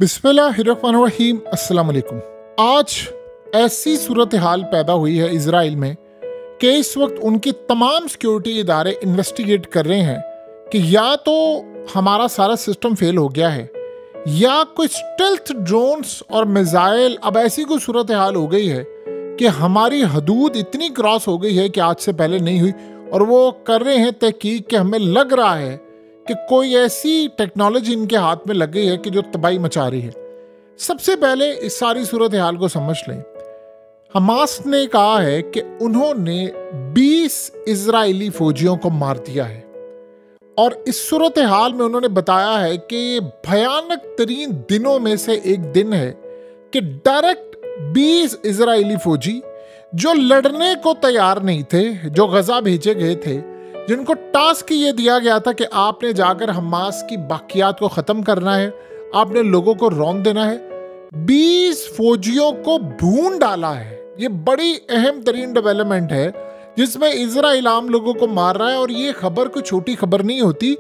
बिस्मिल्लाहिर्रहमानिर्रहीम। अस्सलाम वालेकुम। आज ऐसी सूरत हाल पैदा हुई है इजराइल में कि इस वक्त उनके तमाम सिक्योरिटी इदारे इन्वेस्टिगेट कर रहे हैं कि या तो हमारा सारा सिस्टम फेल हो गया है या कोई स्टेल्थ ड्रोन्स और मिसाइल। अब ऐसी कोई सूरत हाल हो गई है कि हमारी हदूद इतनी क्रॉस हो गई है कि आज से पहले नहीं हुई, और वो कर रहे हैं तहकीक कि हमें लग रहा है कि कोई ऐसी टेक्नोलॉजी इनके हाथ में लग गई है कि जो तबाही मचा रही है। सबसे पहले इस सारी सूरत हाल को समझ लें। हमास ने कहा है कि उन्होंने 20 इजरायली फौजियों को मार दिया है, और इस सूरत हाल में उन्होंने बताया है कि ये भयानक तरीन दिनों में से एक दिन है कि डायरेक्ट 20 इजरायली फौजी जो लड़ने को तैयार नहीं थे, जो गजा भेजे गए थे, जिनको टास्क ये दिया गया था कि आपने जाकर हमास की बाकियात को ख़त्म करना है, आपने लोगों को रौंद देना है, 20 फौजियों को भून डाला है। ये बड़ी अहम तरीन डेवलपमेंट है जिसमें इजराइल आम लोगों को मार रहा है। और ये खबर कोई छोटी खबर नहीं होती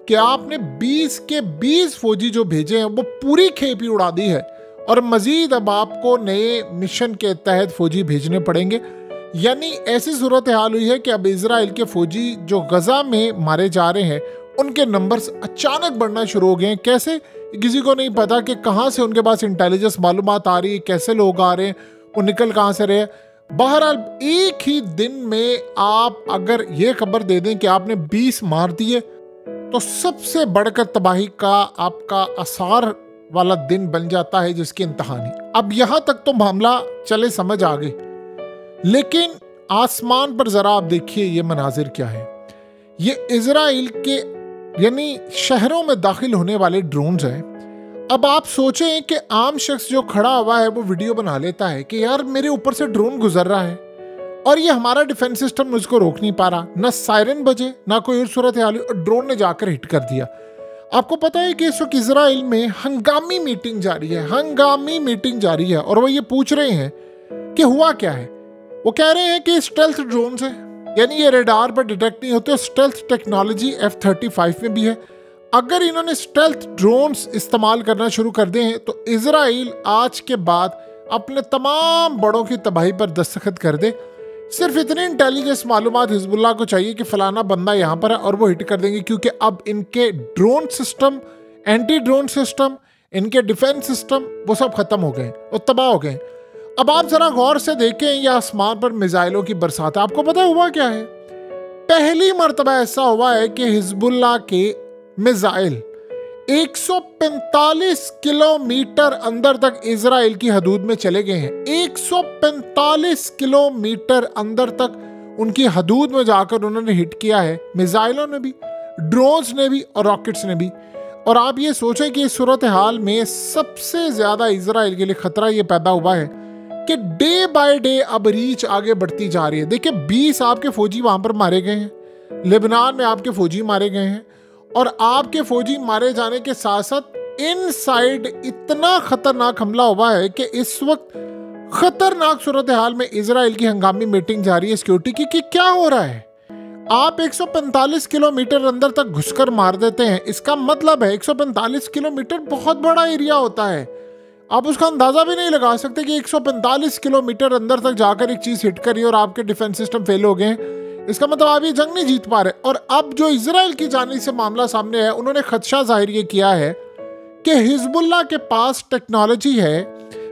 कि आपने 20 के 20 फौजी जो भेजे हैं वो पूरी खेप ही उड़ा दी है, और मजीद अब आपको नए मिशन के तहत फौजी भेजने पड़ेंगे। यानी ऐसी सूरत हाल हुई है कि अब इजराइल के फौजी जो गजा में मारे जा रहे हैं उनके नंबर्स अचानक बढ़ना शुरू हो गए हैं। कैसे, किसी को नहीं पता कि कहाँ से उनके पास इंटेलिजेंस मालूमात आ रही है, कैसे लोग आ रहे हैं, वो निकल कहाँ से रहे। बहरहाल एक ही दिन में आप अगर ये खबर दे दें कि आपने 20 मार दिए तो सबसे बढ़कर तबाही का आपका आसार वाला दिन बन जाता है जिसकी इंतहा नहीं। अब यहां तक तो मामला चले समझ आ गई, लेकिन आसमान पर जरा आप देखिए ये मनाजिर क्या है। ये इजराइल के यानी शहरों में दाखिल होने वाले ड्रोन्स हैं। अब आप सोचें कि आम शख्स जो खड़ा हुआ है वो वीडियो बना लेता है कि यार मेरे ऊपर से ड्रोन गुजर रहा है और ये हमारा डिफेंस सिस्टम मुझको रोक नहीं पा रहा, ना सायरन बजे ना कोई और सूरत हाल, और ड्रोन ने जाकर हिट कर दिया। आपको पता है कि इस वक्त इजराइल में हंगामी मीटिंग जारी है, और वो ये पूछ रहे हैं कि हुआ क्या है। वो कह रहे हैं कि स्टेल्थ ड्रोन्स है, यानी ये रेडार पर डिटेक्ट नहीं होते। स्टेल्थ टेक्नोलॉजी F-35 में भी है। अगर इन्होंने स्टेल्थ ड्रोन्स इस्तेमाल करना शुरू कर दिए हैं तो इजराइल आज के बाद अपने तमाम बड़ों की तबाही पर दस्तखत कर दे। सिर्फ इतनी इंटेलिजेंस मालूमात हिजबुल्लाह को चाहिए कि फलाना बंदा यहाँ पर है और वो हिट कर देंगे, क्योंकि अब इनके drone system, anti drone system, इनके डिफेंस सिस्टम वो सब खत्म हो गए और तबाह हो गए। अब आप जरा गौर से देखें, ये आसमान पर मिसाइलों की बरसात है। आपको पता हुआ क्या है? पहली मर्तबा ऐसा हुआ है कि हिजबुल्लाह के मिसाइल 145 किलोमीटर अंदर तक इजराइल की हदूद में चले गए हैं। 145 किलोमीटर अंदर तक उनकी हदूद में जाकर उन्होंने हिट किया है, मिसाइलों ने भी, ड्रोन्स ने भी और रॉकेट्स ने भी। और आप ये सोचें कि इस सूरत हाल में सबसे ज्यादा इजराइल के लिए खतरा ये पैदा हुआ है कि डे बाय डे अब रीच आगे बढ़ती जा रही है। देखिए 20 आपके फौजी वहां पर मारे गए हैं, लेबनान में आपके फौजी मारे गए हैं, और आपके फौजी मारे जाने के साथ साथ इनसाइड इतना खतरनाक हमला हुआ है कि इस वक्त खतरनाक सूरत हाल में इजराइल की हंगामी मीटिंग जारी है सिक्योरिटी की कि क्या हो रहा है। आप 145 किलोमीटर अंदर तक घुसकर मार देते हैं, इसका मतलब है 145 किलोमीटर बहुत बड़ा एरिया होता है। आप उसका अंदाजा भी नहीं लगा सकते कि 145 किलोमीटर अंदर तक जाकर एक चीज हिट करी और आपके डिफेंस सिस्टम फेल हो गए। इसका मतलब आप ये जंग नहीं जीत पा रहे। और अब जो इजराइल की जानिब से मामला सामने है, उन्होंने खदशा जाहिर ये किया है कि हिजबुल्लाह के पास टेक्नोलॉजी है,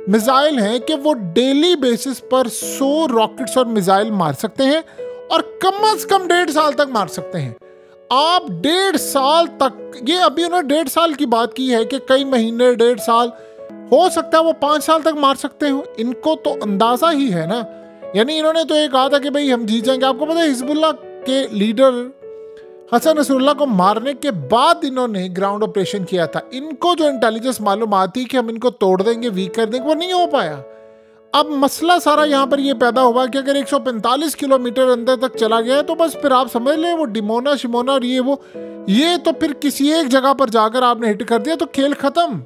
मिसाइल है कि वो डेली बेसिस पर 100 रॉकेट्स और मिसाइल मार सकते हैं, और कम से कम 1.5 साल तक मार सकते हैं। आप 1.5 साल तक, ये अभी उन्होंने 1.5 साल की बात की है कि कई महीने, 1.5 साल, हो सकता है वो 5 साल तक मार सकते हो। इनको तो अंदाजा ही है ना। यानी इन्होंने तो ये कहा था कि भाई हम जीत जाएंगे। आपको पता है हिजबुल्लाह के लीडर हसन नसरुल्लाह को मारने के बाद इन्होंने ग्राउंड ऑपरेशन किया था। इनको जो इंटेलिजेंस मालूम आती कि हम इनको तोड़ देंगे, वीक कर देंगे, वो नहीं हो पाया। अब मसला सारा यहाँ पर ये पैदा हुआ कि अगर 145 किलोमीटर अंदर तक चला गया है तो बस फिर आप समझ लें वो डिमोना शिमोना और ये तो फिर किसी एक जगह पर जाकर आपने हिट कर दिया तो खेल खत्म।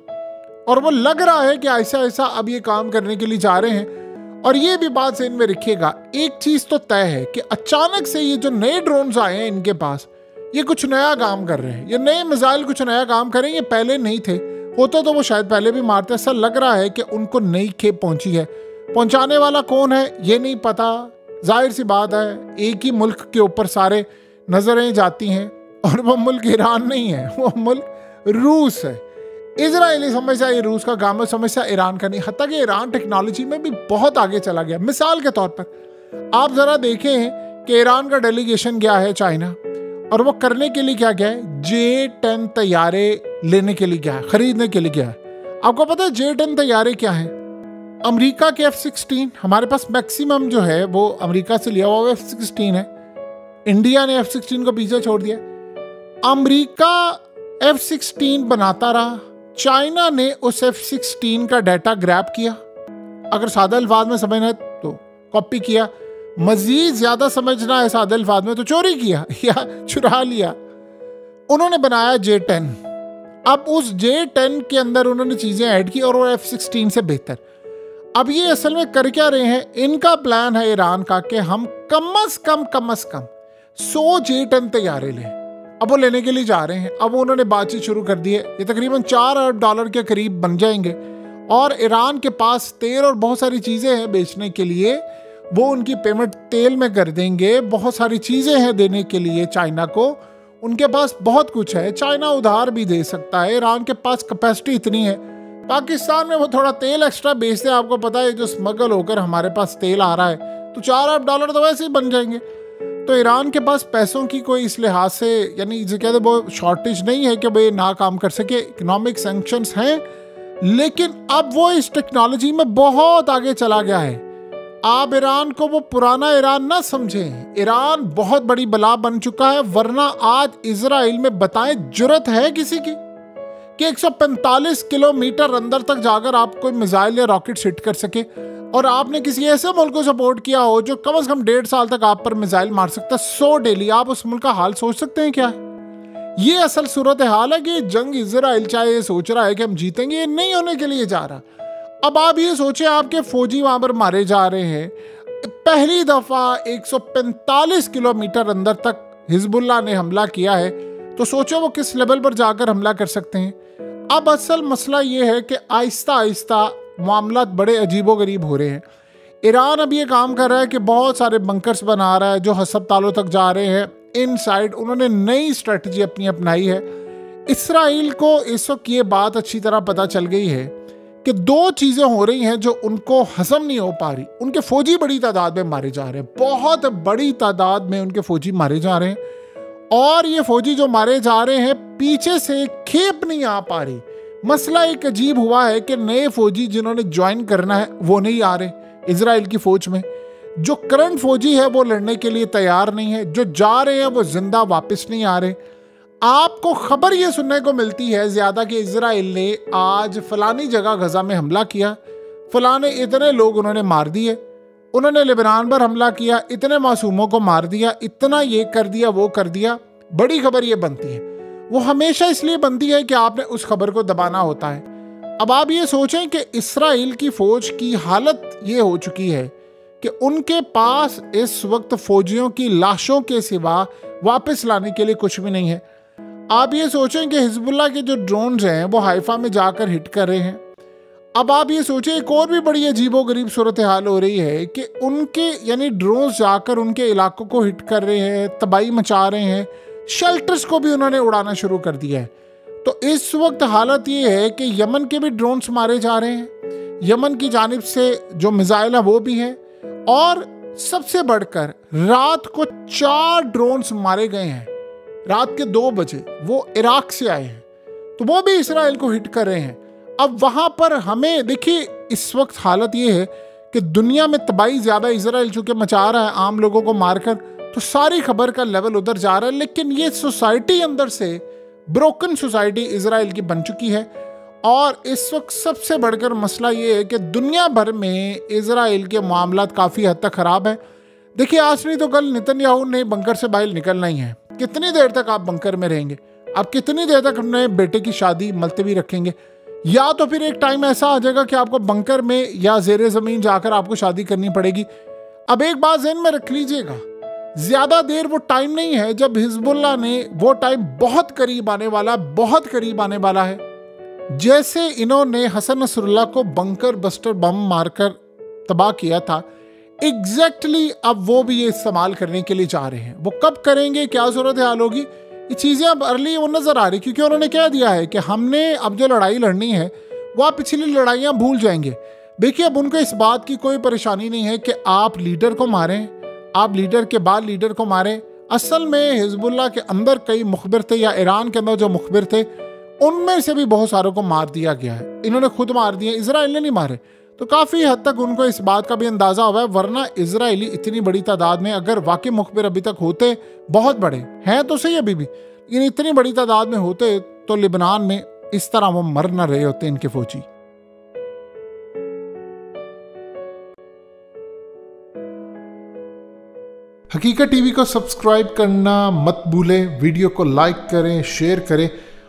और वो लग रहा है कि ऐसा ऐसा अब ये काम करने के लिए जा रहे हैं। और ये भी बात से इनमें रखिएगा, एक चीज तो तय है कि अचानक से ये जो नए ड्रोन्स आए हैं इनके पास, ये कुछ नया काम कर रहे हैं, ये नए मिसाइल कुछ नया काम कर रहे हैं, ये पहले नहीं थे। होता तो वो शायद पहले भी मारते। ऐसा लग रहा है कि उनको नई खेप पहुंची है। पहुंचाने वाला कौन है ये नहीं पता। जाहिर सी बात है एक ही मुल्क के ऊपर सारे नजरें जाती हैं और वो मुल्क ईरान नहीं है, वो मुल्क रूस है। इजराइली समझता है रूस का काम है, समझता है ईरान का नहीं। हत्ता कि ईरान टेक्नोलॉजी में भी बहुत आगे चला गया। मिसाल के तौर पर आप जरा देखें कि ईरान का डेलीगेशन गया है चाइना, और वो करने के लिए क्या गया है, J-10 तैयारे लेने के लिए गया है, खरीदने के लिए गया है। आपको पता है J-10 तैयारे क्या है? अमेरिका के F-16, हमारे पास मैक्सिमम जो है वो अमेरिका से लिया हुआ F-16 है। इंडिया ने F-16 को पीछे छोड़ दिया। अमेरिका F-16 बनाता रहा, चाइना ने उस F-16 का डाटा ग्रैब किया, अगर सादा अल्फाज में समझना है तो कॉपी किया, मजीद ज्यादा समझना है सादा अल्फाज में तो चोरी किया या चुरा लिया। उन्होंने बनाया J-10। अब उस J-10 के अंदर उन्होंने चीजें ऐड की और वो F-16 से बेहतर। अब ये असल में कर क्या रहे हैं, इनका प्लान है ईरान का कि हम कम अज कम 100 J-10 तैयारे लें। अब वो लेने के लिए जा रहे हैं। अब उन्होंने बातचीत शुरू कर दी है। ये तकरीबन $4 अरब के करीब बन जाएंगे और ईरान के पास तेल और बहुत सारी चीज़ें हैं बेचने के लिए, वो उनकी पेमेंट तेल में कर देंगे। बहुत सारी चीज़ें हैं देने के लिए चाइना को, उनके पास बहुत कुछ है। चाइना उधार भी दे सकता है, ईरान के पास कैपेसिटी इतनी है। पाकिस्तान में वो थोड़ा तेल एक्स्ट्रा बेचते हैं, आपको पता है जो स्मगल होकर हमारे पास तेल आ रहा है, तो $4 अरब तो वैसे ही बन जाएंगे। तो ईरान के पास पैसों की कोई इस लिहाज से यानी जो कहते वो शॉर्टेज नहीं है कि भाई ना काम कर सके। इकोनॉमिक सैंक्शंस हैं, लेकिन अब वो इस टेक्नोलॉजी में बहुत आगे चला गया है। आप ईरान को वो पुराना ईरान ना समझें, ईरान बहुत बड़ी बला बन चुका है। वरना आज इजराइल में बताएं जुर्रत है किसी की कि 145 किलोमीटर अंदर तक जाकर आप कोई मिसाइल या रॉकेट हिट कर सके, और आपने किसी ऐसे मुल्क को सपोर्ट किया हो जो कम से कम 1.5 साल तक आप पर मिसाइल मार सकता है 100 डेली। आप उस मुल्क का हाल सोच सकते हैं क्या है? ये असल सूरत हाल है कि जंग इजराइल चाहे ये सोच रहा है कि हम जीतेंगे, ये नहीं होने के लिए जा रहा। अब आप ये सोचे आपके फौजी वहां पर मारे जा रहे हैं। पहली दफा 145 किलोमीटर अंदर तक हिजबुल्लाह ने हमला किया है, तो सोचो वो किस लेवल पर जाकर हमला कर सकते हैं। अब असल मसला ये है कि आहिस्ता आहिस्ता मामला बड़े अजीबोगरीब हो रहे हैं। ईरान अब ये काम कर रहा है कि बहुत सारे बंकर्स बना रहा है जो हस्पतालों तक जा रहे हैं। इनसाइड उन्होंने नई स्ट्रेटजी अपनी अपनाई है। इसराइल को इस वक्त ये बात अच्छी तरह पता चल गई है कि 2 चीज़ें हो रही हैं जो उनको हजम नहीं हो पा रही। उनके फौजी बड़ी तादाद में मारे जा रहे हैं, बहुत बड़ी तादाद में उनके फौजी मारे जा रहे हैं, और ये फौजी जो मारे जा रहे हैं पीछे से खेप नहीं आ पा रही। मसला एक अजीब हुआ है कि नए फौजी जिन्होंने ज्वाइन करना है वो नहीं आ रहे इजराइल की फौज में। जो करंट फौजी है वो लड़ने के लिए तैयार नहीं है, जो जा रहे हैं वो जिंदा वापस नहीं आ रहे। आपको खबर ये सुनने को मिलती है ज्यादा कि इजराइल ने आज फलानी जगह गजा में हमला किया, फलाने इतने लोग उन्होंने मार दिए, उन्होंने लेबनान पर हमला किया, इतने मासूमों को मार दिया, इतना ये कर दिया वो कर दिया। बड़ी खबर ये बनती है, वो हमेशा इसलिए बनती है कि आपने उस खबर को दबाना होता है। अब आप ये सोचें कि इसराइल की फौज की हालत ये हो चुकी है कि उनके पास इस वक्त फौजियों की लाशों के सिवा वापस लाने के लिए कुछ भी नहीं है। आप ये सोचें कि हिजबुल्लाह के जो ड्रोन्स हैं वो हाइफा में जाकर हिट कर रहे हैं। अब आप ये सोचें एक और भी बड़ी अजीबोगरीब सूरत हाल हो रही है कि उनके यानी ड्रोन्स जाकर उनके इलाकों को हिट कर रहे हैं, तबाही मचा रहे हैं, शेल्टर्स को भी उन्होंने उड़ाना शुरू कर दिया है। तो इस वक्त हालत ये है कि यमन के भी ड्रोन्स मारे जा रहे हैं, यमन की जानिब से जो मिसाइल है वो भी है, और सबसे बढ़कर रात को 4 ड्रोन्स मारे गए हैं रात के 2 बजे, वो इराक से आए हैं, तो वो भी इसराइल को हिट कर रहे हैं। अब वहां पर हमें देखिए इस वक्त हालत ये है कि दुनिया में तबाही ज्यादा इसराइल चूंकि मचा रहा है आम लोगों को मारकर, तो सारी खबर का लेवल उधर जा रहा है। लेकिन ये सोसाइटी अंदर से ब्रोकन सोसाइटी इसराइल की बन चुकी है, और इस वक्त सबसे बढ़कर मसला ये है कि दुनिया भर में इसराइल के मामलात काफ़ी हद तक ख़राब है। देखिए आज नहीं तो कल नेतन्याहू ने बंकर से बाहर निकलना ही है। कितनी देर तक आप बंकर में रहेंगे? आप कितनी देर तक अपने बेटे की शादी मुलतवी रखेंगे? या तो फिर एक टाइम ऐसा आ जाएगा कि आपको बंकर में या ज़ेरे ज़मीन जाकर आपको शादी करनी पड़ेगी। अब एक बात ज़हन में रख लीजिएगा, ज़्यादा देर वो टाइम नहीं है जब हिजबुल्लाह ने वो टाइम बहुत करीब आने वाला है। जैसे इन्होंने हसन नसरुल्लाह को बंकर बस्टर बम मारकर तबाह किया था, एग्जैक्टली अब वो भी ये इस्तेमाल करने के लिए जा रहे हैं। वो कब करेंगे, क्या सूरत हाल होगी, ये चीज़ें अब अर्ली वो नज़र आ रही, क्योंकि उन्होंने कह दिया है कि हमने अब जो लड़ाई लड़नी है वो आप पिछली लड़ाइयाँ भूल जाएंगे। देखिए, अब उनको इस बात की कोई परेशानी नहीं है कि आप लीडर को मारें, आप लीडर के बाद लीडर को मारें। असल में हिजबुल्लाह के अंदर कई मुखबिर थे, या ईरान के अंदर जो मुखबिर थे उनमें से भी बहुत सारों को मार दिया गया है। इन्होंने खुद मार दिए, इजराइल ने नहीं मारे। तो काफ़ी हद तक उनको इस बात का भी अंदाज़ा हुआ है, वरना इजरायली इतनी बड़ी तादाद में अगर वाकई मुखबिर अभी तक होते, बहुत बड़े हैं तो सही अभी भी, लेकिन इतनी बड़ी तादाद में होते तो लिबनान में इस तरह वो मर न रहे होते इनके फौजी। हकीकत टीवी को सब्सक्राइब करना मत भूलें, वीडियो को लाइक करें, शेयर करें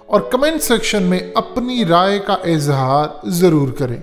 और कमेंट सेक्शन में अपनी राय का इजहार ज़रूर करें।